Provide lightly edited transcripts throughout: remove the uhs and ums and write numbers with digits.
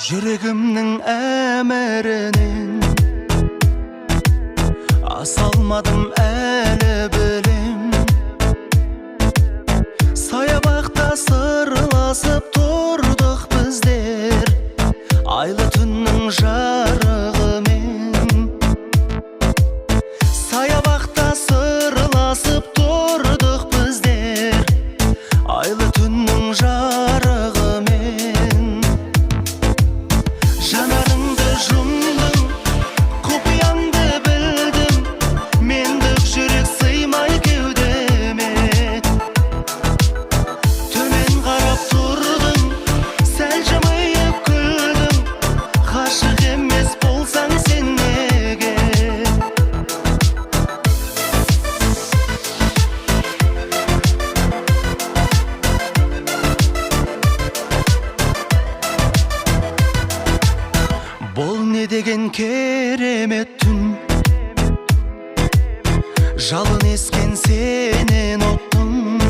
Жүрегімнің әмірінен асалмадым әлі білем. Саябақта сырласып тұрдық біздер, айлы түннің жарығымен. Саябақта сырласып тұрдық біздер, айлы түннің жарығымен. Жанарыңды жұмдым, құпияңды білдім, мендік жүрек сыймай кеудеме. Төмен қарап тұрдым, сәл жымиып күлдім, ғашық емес болсаң сен неге? Бұл не деген керемет түн, жалын ескен сенен оттым.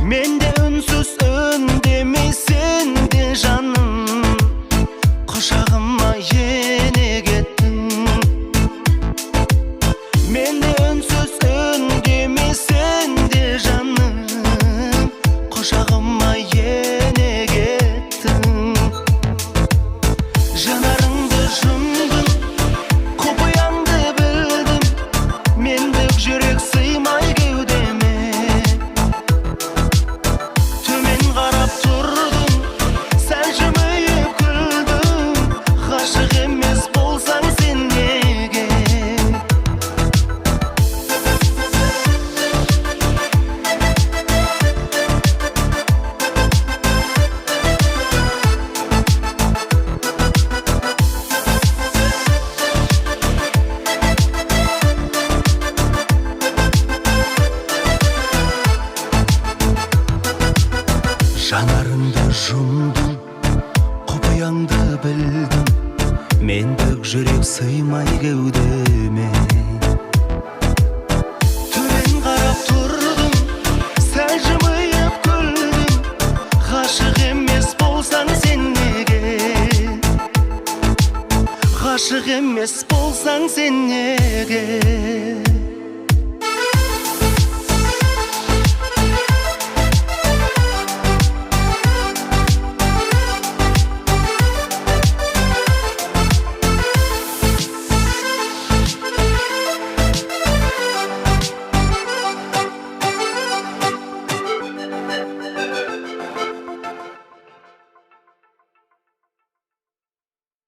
Мен де үнсіз үндемей, сен де жаным, құшағыма ене кеттің. Мен де үнсіз үндемей, сен де жаным, құшағыма ене кеттің. Жанарыңды жұмдым, құпияңды білдім, мендік жүрек сыймай кеудеме. Төмен қарап тұрдым, сәл жымиып күлдім, ғашық емес болсаң сен неге? Жанарыңды жұмдым, құпияңды білдім, мендік жүрек сыймай кеудеме. Төмен қарап тұрдым, сәл жымиып күлдім, ғашық емес болсаң сен неге? Ғашық емес болсаң сен неге?